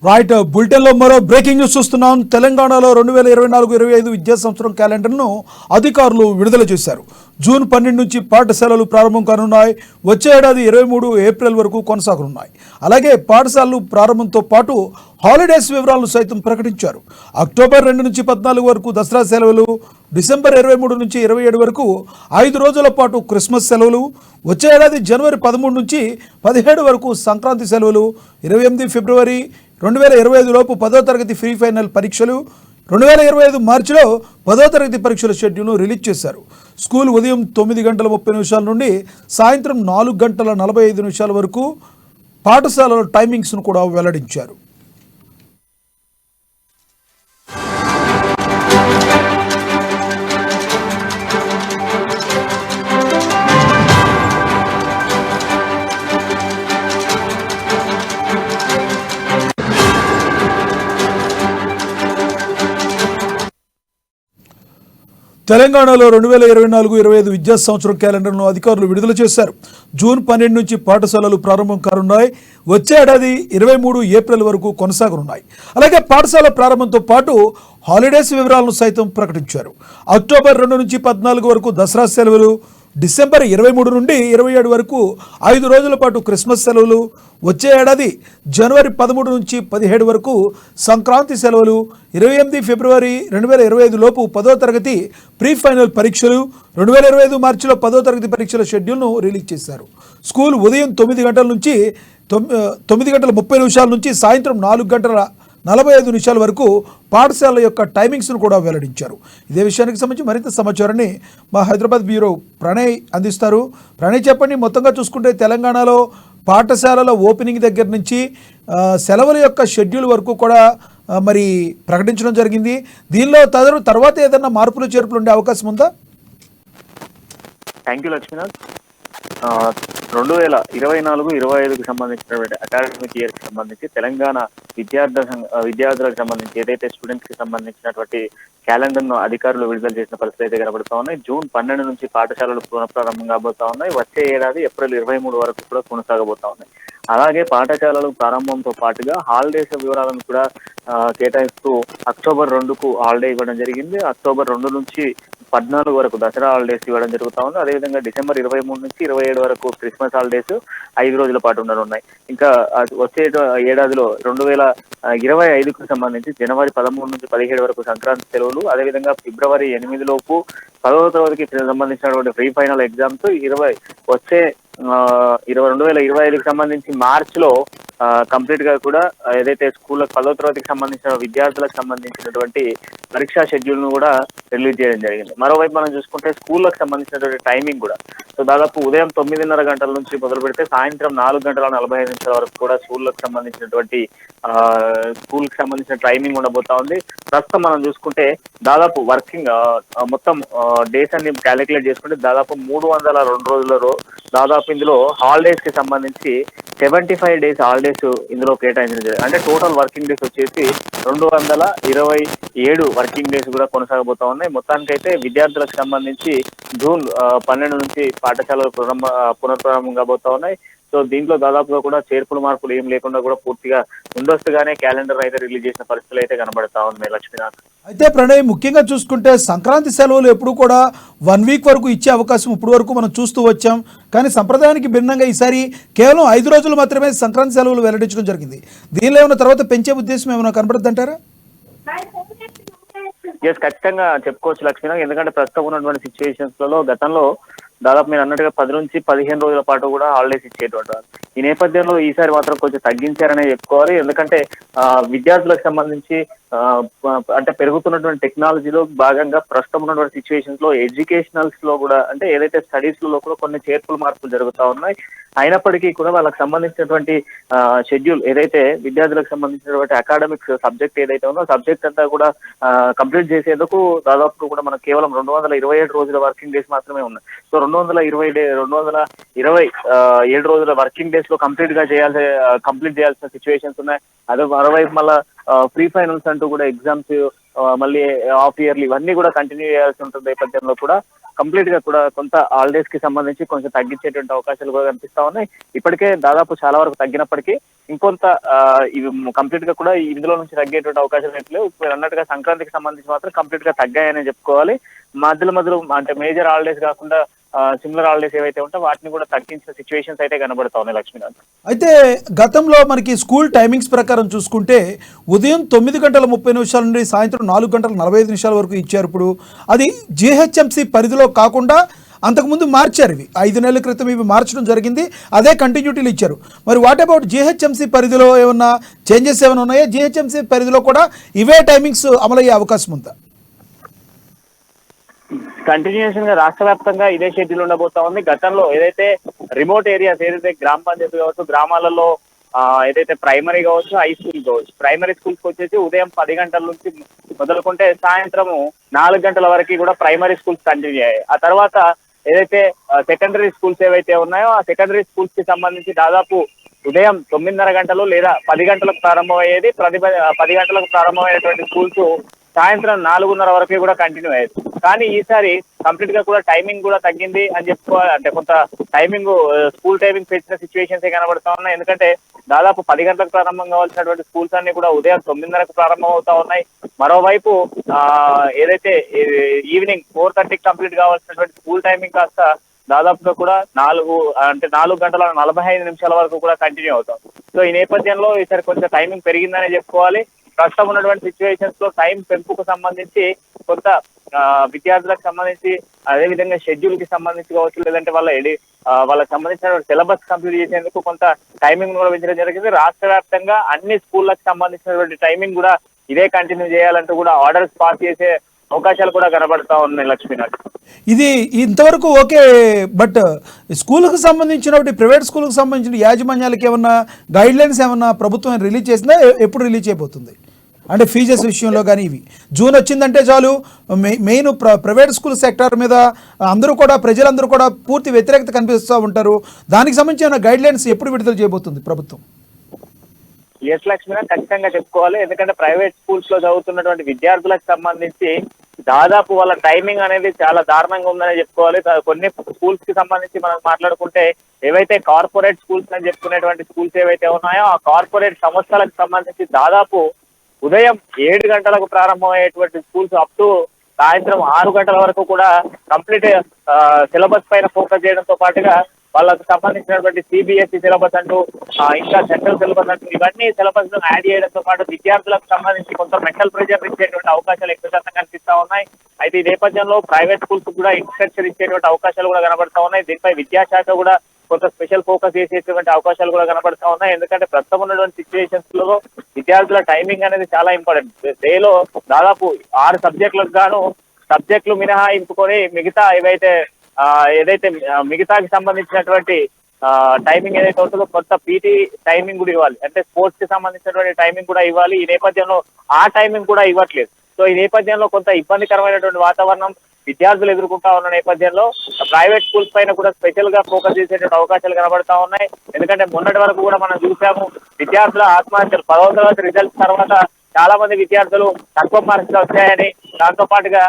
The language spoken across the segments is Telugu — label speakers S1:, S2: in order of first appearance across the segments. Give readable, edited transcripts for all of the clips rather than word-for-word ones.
S1: రైట్ బులెటిన్లో మరో బ్రేకింగ్ న్యూస్ చూస్తున్నాం. తెలంగాణలో 2024-25 విద్యా సంవత్సరం క్యాలెండర్ను అధికారులు విడుదల చేశారు. జూన్ 12 నుంచి పాఠశాలలు ప్రారంభం కానున్నాయి. వచ్చే ఏడాది 23 ఏప్రిల్ వరకు కొనసాగనున్నాయి. అలాగే పాఠశాలలు ప్రారంభంతో పాటు హాలిడేస్ వివరాలను సైతం ప్రకటించారు. అక్టోబర్ 2 నుంచి 14 వరకు దసరా సెలవులు, డిసెంబర్ 23 నుంచి 27 వరకు 5 రోజుల పాటు క్రిస్మస్ సెలవులు, వచ్చే ఏడాది జనవరి 13 నుంచి 17 వరకు సంక్రాంతి సెలవులు, 28 ఫిబ్రవరి 2025 లోపు 10వ తరగతి ఫ్రీ ఫైనల్ పరీక్షలు, 2025 మార్చిలో 10వ తరగతి పరీక్షల షెడ్యూల్ను రిలీజ్ చేశారు. స్కూల్ ఉదయం 9:30 నుండి సాయంత్రం 4:45 వరకు పాఠశాలల టైమింగ్స్ను కూడా వెల్లడించారు. తెలంగాణలో 2024-25 విద్యా సంవత్సరం క్యాలెండర్ను అధికారులు విడుదల చేశారు. జూన్ 12 నుంచి పాఠశాలలు ప్రారంభం కానున్నాయి. వచ్చే ఏడాది 23 ఏప్రిల్ వరకు కొనసాగనున్నాయి. అలాగే పాఠశాల ప్రారంభంతో పాటు హాలిడేస్ వివరాలను సైతం ప్రకటించారు. అక్టోబర్ 2 నుంచి 14 వరకు దసరా సెలవులు, డిసెంబర్ 23 నుండి 27 వరకు 5 రోజుల పాటు క్రిస్మస్ సెలవులు, వచ్చే ఏడాది జనవరి 13 నుంచి 17 వరకు సంక్రాంతి సెలవులు, 28 ఫిబ్రవరి 2025 లోపు 10వ తరగతి ప్రీ ఫైనల్ పరీక్షలు, 2025 మార్చిలో 10వ తరగతి పరీక్షల షెడ్యూల్ను రిలీజ్ చేశారు. స్కూల్ ఉదయం 9 గంటల నుంచి 9:30 నుంచి సాయంత్రం 4:45 వరకు పాఠశాల యొక్క టైమింగ్స్ను కూడా వెల్లడించారు. ఇదే విషయానికి సంబంధించి మరింత సమాచారాన్ని మా హైదరాబాద్ బ్యూరో ప్రణయ్ అందిస్తారు. ప్రణయ్, చెప్పండి, మొత్తంగా చూసుకుంటే తెలంగాణలో పాఠశాలల ఓపెనింగ్ దగ్గర నుంచి సెలవుల యొక్క షెడ్యూల్ వరకు కూడా మరి ప్రకటించడం జరిగింది. దీనిలో తర్వాత ఏదైనా మార్పులు చేర్పులు ఉండే అవకాశం ఉందా?
S2: Thank you Lakshminath. 2024-25కి సంబంధించినటువంటి అకాడమిక్ ఇయర్ కి సంబంధించి తెలంగాణ విద్యార్థులకు సంబంధించి ఏదైతే స్టూడెంట్స్ కి సంబంధించినటువంటి క్యాలెండర్ ను అధికారులు విడుదల చేసిన పరిస్థితి అయితే కనబడుతూ ఉన్నాయి. జూన్ 12 నుంచి పాఠశాలలు పునఃప్రారంభం కాబోతా ఉన్నాయి. వచ్చే ఏడాది ఏప్రిల్ 23 వరకు కూడా కొనసాగబోతా ఉన్నాయి. అలాగే పాఠశాలలు ప్రారంభంతో పాటుగా హాలిడేస్ వివరాలను కూడా కేటాయిస్తూ అక్టోబర్ 2కు హాలిడే ఇవ్వడం జరిగింది. అక్టోబర్ 2 నుంచి 14 వరకు దసరా హాలిడేస్ ఇవ్వడం జరుగుతా ఉంది. అదేవిధంగా డిసెంబర్ 23 నుంచి 27 వరకు క్రిస్మస్ హాలిడేస్ 5 రోజుల పాటు ఉండనున్నాయి. ఇంకా వచ్చే ఏడాదిలో 2025కు సంబంధించి జనవరి 13 నుంచి 17 వరకు సంక్రాంతి సెలవులు, అదేవిధంగా ఫిబ్రవరి 8 లోపు 10వ తరగతికి సంబంధించినటువంటి ప్రీ ఫైనల్ ఎగ్జామ్స్, వచ్చే 2025కి సంబంధించి మార్చిలో కంప్లీట్ గా కూడా ఏదైతే స్కూళ్ళకి 10వ తరగతికి సంబంధించిన విద్యార్థులకు సంబంధించినటువంటి పరీక్షా షెడ్యూల్ ను కూడా రిలీజ్ చేయడం జరిగింది. మరోవైపు మనం చూసుకుంటే స్కూళ్ళకి సంబంధించినటువంటి టైమింగ్ కూడా దాదాపు ఉదయం 9:30 గంటల నుంచి మొదలు పెడితే సాయంత్రం 4:45 వరకు కూడా స్కూళ్ళకి సంబంధించిన టైమింగ్ ఉండబోతా ఉంది. ప్రస్తుతం మనం చూసుకుంటే దాదాపు వర్కింగ్ మొత్తం డేస్ అన్ని క్యాలిక్యులేట్ చేసుకుంటే దాదాపు 302 రోజులలో దాదాపు ఇందులో హాలిడేస్ కి సంబంధించి 75 డేస్ హాలిడేస్ ఇందులో కేటాయించడం జరిగింది. అంటే టోటల్ వర్కింగ్ డేస్ వచ్చేసి 227 వర్కింగ్ డేస్ కూడా కొనసాగబోతా ఉన్నాయి. మొత్తానికైతే విద్యార్థులకు సంబంధించి జూన్ 12 నుంచి పాఠశాలలు పునఃప్రారంభం కాబోతా ఉన్నాయి. సో దీంట్లో దాదాపుగా కూడా చేర్పులు మార్పులు ఏం లేకుండా కూడా పూర్తిగా ముందస్తుగానే క్యాలెండర్ అయితే రిలీజ్ చేసిన పరిస్థితులు అయితే కనబడతా ఉన్నాయి లక్ష్మీనాథ్.
S1: అయితే ప్రణయ్, ముఖ్యంగా చూసుకుంటే సంక్రాంతి సెలవులు ఎప్పుడు కూడా 1 వీక్ వరకు ఇచ్చే అవకాశం ఇప్పుడు వరకు మనం చూస్తూ వచ్చాం. కానీ సంప్రదాయానికి భిన్నంగా ఈసారి కేవలం 5 రోజులు మాత్రమే సంక్రాంతి సెలవులు వెల్లడించడం జరిగింది. దీనిలో ఏమైనా తర్వాత పెంచే ఉద్దేశం ఏమైనా కనబడుతుందంటారా?
S2: ఖచ్చితంగా చెప్పుకోవచ్చు లక్ష్మీనాథ్. ఎందుకంటే ప్రస్తుతం ఉన్నటువంటి సిచ్యువేషన్స్ లలో గతంలో దాదాపు మీరు అన్నట్టుగా 10 నుంచి 15 రోజుల పాటు కూడా హాలిడేస్ ఇచ్చేటువంటి. ఈ నేపథ్యంలో ఈసారి మాత్రం కొంచెం తగ్గించారనే చెప్పుకోవాలి. ఎందుకంటే విద్యార్థులకు సంబంధించి అంటే పెరుగుతున్నటువంటి టెక్నాలజీలో భాగంగా ప్రస్తుతం ఉన్నటువంటి సిచ్యువేషన్స్ లో ఎడ్యుకేషనల్స్ లో కూడా అంటే ఏదైతే స్టడీస్ లో కూడా కొన్ని చేర్పులు మార్పులు జరుగుతూ ఉన్నాయి. అయినప్పటికీ కూడా వాళ్ళకి సంబంధించినటువంటి షెడ్యూల్ ఏదైతే విద్యార్థులకు సంబంధించినటువంటి అకాడమిక్స్ సబ్జెక్ట్ ఏదైతే ఉందో సబ్జెక్ట్ అంతా కూడా కంప్లీట్ చేసేందుకు దాదాపు కూడా మనకు కేవలం 227 రోజుల వర్కింగ్ డేస్ మాత్రమే ఉన్నాయి. సో 227 రోజుల వర్కింగ్ డేస్ లో కంప్లీట్ చేయాల్సిన సిచ్యువేషన్స్ ఉన్నాయి. అదే మరోవైపు మళ్ళీ ప్రీ ఫైనల్స్ అంటూ కూడా ఎగ్జామ్స్ మళ్ళీ హాఫ్ ఇయర్లీ ఇవన్నీ కూడా కంటిన్యూ చేయాల్సి ఉంటుంది. నేపథ్యంలో కూడా కంప్లీట్ గా కూడా కొంత హాలిడేస్ కి సంబంధించి కొంచెం తగ్గించేటువంటి అవకాశాలు కూడా కనిపిస్తా ఉన్నాయి. ఇప్పటికే దాదాపు చాలా వరకు తగ్గినప్పటికీ ఇంకొంత ఇవి కంప్లీట్ గా కూడా ఇందులో నుంచి తగ్గేటువంటి అవకాశం లేదు. ఇప్పుడు అన్నట్టుగా సంక్రాంతికి సంబంధించి మాత్రం కంప్లీట్ గా తగ్గాయని చెప్పుకోవాలి. మధ్యలో అంటే మేజర్ హాలిడేస్ కాకుండా సిమిలర్ హాలిడేస్ ఏవైతే ఉంటాయో వాటిని కూడా తగ్గించిన సిచ్యువేషన్స్ అయితే కనబడతా ఉన్నాయి లక్ష్మీనాథ్.
S1: అయితే గతంలో మనకి స్కూల్ టైమింగ్స్ ప్రకారం చూసుకుంటే ఉదయం 9:30 నుండి సాయంత్రం 4:45 వరకు ఇచ్చారు. ఇప్పుడు అది జిహెచ్ఎంసి పరిధిలో కాకుండా అంతకుముందు మార్చారు. ఇవి 5 నెలల క్రితం ఇవి మార్చడం జరిగింది. అదే కంటిన్యూటీలు ఇచ్చారు. మరి వాట్ అబౌట్ జిహెచ్ఎంసి పరిధిలో ఏమన్నా చేంజెస్ ఏమైనా ఉన్నాయా? జిహెచ్ఎంసి పరిధిలో కూడా ఇవే టైమింగ్స్ అమలయ్యే అవకాశం ఉందా?
S2: కంటిన్యూషన్ గా రాష్ట్ర వ్యాప్తంగా ఇదే షెడ్యూల్ ఉండబోతా ఉంది. గతంలో ఏదైతే రిమోట్ ఏరియాస్ ఏదైతే గ్రామ పంచాయతీ కావచ్చు, గ్రామాలలో ఏదైతే ప్రైమరీ కావచ్చు, హై స్కూల్ కావచ్చు, ప్రైమరీ స్కూల్స్ వచ్చేసి ఉదయం 10 గంటల నుంచి మొదలుకుంటే సాయంత్రము 4 గంటల వరకు కూడా ప్రైమరీ స్కూల్స్ కంటిన్యూ అయ్యాయి. ఆ తర్వాత ఏదైతే సెకండరీ స్కూల్స్ ఏవైతే ఉన్నాయో ఆ సెకండరీ స్కూల్స్ కి సంబంధించి దాదాపు ఉదయం 9:30 గంటలు లేదా 10 గంటలకు ప్రారంభమయ్యేది. 10 గంటలకు ప్రారంభమయ్యేటువంటి స్కూల్స్ సాయంత్రం 4:30 వరకు కూడా కంటిన్యూ అయ్యేది. కానీ ఈసారి కంప్లీట్ గా కూడా టైమింగ్ కూడా తగ్గింది అని చెప్పుకోవాలి. అంటే కొంత టైమింగ్ స్కూల్ టైమింగ్ పెంచిన సిచ్యువేషన్స్ కనబడతా ఉన్నాయి. ఎందుకంటే దాదాపు 10 గంటలకు ప్రారంభం కావాల్సినటువంటి స్కూల్స్ అన్ని కూడా ఉదయం 9:30కు ప్రారంభం అవుతా ఉన్నాయి. మరోవైపు ఏదైతే ఈవినింగ్ 4:30కి కంప్లీట్ కావాల్సినటువంటి స్కూల్ టైమింగ్ కాస్త దాదాపుగా కూడా 4:45 వరకు కూడా కంటిన్యూ అవుతాం. సో ఈ నేపథ్యంలో ఈసారి కొంచెం టైమింగ్ పెరిగిందనే చెప్పుకోవాలి. ప్రస్తుతం ఉన్నటువంటి సిచ్యువేషన్స్ లో టైం పెంపుకు సంబంధించి కొంత విద్యార్థులకు సంబంధించి అదేవిధంగా షెడ్యూల్ కి సంబంధించి కావచ్చు, లేదంటే వాళ్ళకి సంబంధించిన సిలబస్ కంప్లీట్ చేసేందుకు కొంత టైమింగ్ కూడా పెంచడం జరిగింది. రాష్ట్ర వ్యాప్తంగా అన్ని స్కూళ్ళకి సంబంధించినటువంటి టైమింగ్ కూడా ఇదే కంటిన్యూ చేయాలంటూ కూడా ఆర్డర్స్ పాస్ చేసే అవకాశాలు కూడా కనబడతా ఉన్నాయి లక్ష్మీనాథ్.
S1: ఇది ఇంతవరకు ఓకే. బట్ స్కూల్కి సంబంధించినటువంటి ప్రైవేట్ స్కూల్కి సంబంధించిన యాజమాన్యాలకి ఏమన్నా గైడ్ లైన్స్ ఏమన్నా ప్రభుత్వం రిలీజ్ చేసిందా? ఎప్పుడు రిలీజ్ చేయబోతుంది? అంటే ఫీజెస్ విషయంలో కానీ ఇవి జూన్ వచ్చిందంటే చాలు మెయిన్ ప్రైవేట్ స్కూల్ సెక్టార్ మీద ప్రజలందరూ కూడా పూర్తి వ్యతిరేకత కనిపిస్తూ ఉంటారు. దానికి సంబంధించిన గైడ్ లైన్స్ ఎప్పుడు విడుదల చేయబోతుంది ప్రభుత్వం?
S2: ఎస్ లక్ష్మీనాథ్, ఖచ్చితంగా చెప్పుకోవాలి. ఎందుకంటే ప్రైవేట్ స్కూల్స్ లో చదువుతున్నటువంటి విద్యార్థులకు సంబంధించి దాదాపు వాళ్ళ టైమింగ్ అనేది చాలా దారుణంగా ఉందని చెప్పుకోవాలి. కొన్ని స్కూల్స్ కి సంబంధించి మనం మాట్లాడుకుంటే ఏవైతే కార్పొరేట్ స్కూల్స్ అని చెప్పుకునేటువంటి స్కూల్స్ ఏవైతే ఉన్నాయో ఆ కార్పొరేట్ సంస్థలకు సంబంధించి దాదాపు ఉదయం 7 గంటలకు ప్రారంభమయ్యేటువంటి స్కూల్స్ అప్ టు సాయంత్రం 6 గంటల వరకు కూడా కంప్లీట్ సిలబస్ పైన ఫోకస్ చేయడంతో పాటుగా వాళ్ళకు సంబంధించినటువంటి సిబిఎస్ఈ సిలబస్ అంటూ ఇంకా సెంట్రల్ సిలబస్ అంటూ ఇవన్నీ సిలబస్ యాడ్ చేయడంతో పాటు విద్యార్థులకు సంబంధించి కొంత మెంటల్ ప్రెషర్ ఇచ్చేటువంటి అవకాశాలు ఎక్కువ శాతం కనిపిస్తా ఉన్నాయి. అయితే ఈ నేపథ్యంలో ప్రైవేట్ స్కూల్స్ కూడా ఇన్స్ట్రక్షన్ ఇచ్చేటువంటి అవకాశాలు కూడా కనబడతా ఉన్నాయి. దీనిపై విద్యాశాఖ కూడా కొంత స్పెషల్ ఫోకస్ చేసేటువంటి అవకాశాలు కూడా కనబడతా ఉన్నాయి. ఎందుకంటే ప్రస్తుతం ఉన్నటువంటి సిచ్యువేషన్స్ లో విద్యార్థుల టైమింగ్ అనేది చాలా ఇంపార్టెంట్. డేలో దాదాపు 6 సబ్జెక్టులకు గాను సబ్జెక్టులు మినహాయింపుకొని మిగతా ఏదైతే మిగతాకి సంబంధించినటువంటి టైమింగ్ ఏదైతే ఉంటుందో కొత్త పీటీ టైమింగ్ కూడా ఇవ్వాలి. అంటే స్పోర్ట్స్ కి సంబంధించినటువంటి టైమింగ్ కూడా ఇవ్వాలి. ఈ నేపథ్యంలో ఆ టైమింగ్ కూడా ఇవ్వట్లేదు. సో ఈ నేపథ్యంలో కొంత ఇబ్బందికరమైనటువంటి వాతావరణం విద్యార్థులు ఎదుర్కొంటా ఉన్న నేపథ్యంలో ప్రైవేట్ స్కూల్స్ పైన కూడా స్పెషల్ గా ఫోకస్ చేసేటువంటి అవకాశాలు కనబడతా ఉన్నాయి. ఎందుకంటే మొన్నటి వరకు కూడా మనం చూసాము విద్యార్థుల ఆత్మహత్యలు 10వ తరగతి రిజల్ట్స్ తర్వాత చాలా మంది విద్యార్థులు తక్కువ మార్కులు వచ్చాయని, దాంతో పాటుగా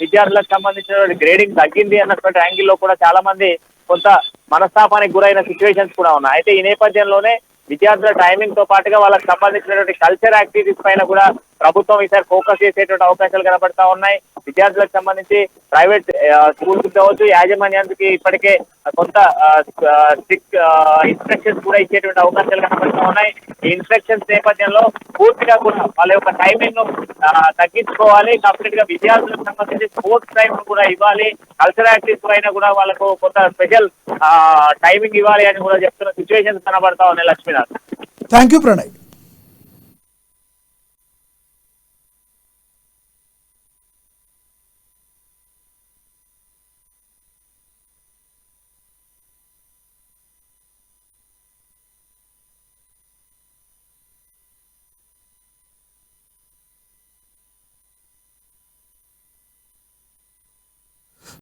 S2: విద్యార్థులకు సంబంధించినటువంటి గ్రేడింగ్ తగ్గింది అన్నటువంటి యాంగిల్లో కూడా చాలా మంది కొంత మనస్తాపానికి గురైన సిచ్యువేషన్స్ కూడా ఉన్నాయి. అయితే ఈ నేపథ్యంలోనే విద్యార్థుల టైమింగ్ తో పాటుగా వాళ్ళకి సంబంధించినటువంటి కల్చర్ యాక్టివిటీస్ పైన కూడా ప్రభుత్వం ఈసారి ఫోకస్ చేసేటువంటి అవకాశాలు కనబడతా ఉన్నాయి. విద్యార్థులకు సంబంధించి ప్రైవేట్ స్కూల్స్ కావచ్చు, యాజమాన్యానికి ఇప్పటికే కొంత స్ట్రిక్ట్ ఇన్స్ట్రక్షన్స్ కూడా ఇచ్చేటువంటి అవకాశాలు కనబడతా ఉన్నాయి. ఈ ఇన్స్ట్రక్షన్స్ నేపథ్యంలో పూర్తిగా కూడా వాళ్ళ యొక్క టైమింగ్ ను తగ్గించుకోవాలి. కంప్లీట్ గా విద్యార్థులకు సంబంధించి స్పోర్ట్స్ టైం కూడా ఇవ్వాలి. కల్చర్ యాక్టివిటీస్ పైన కూడా వాళ్ళకు కొంత స్పెషల్ టైమింగ్ ఇవ్వాలి అని కూడా చెప్తున్న సిచ్యువేషన్స్ కనబడతా ఉన్నాయి లక్ష్మీనాథ్.
S1: Thank you Pranay.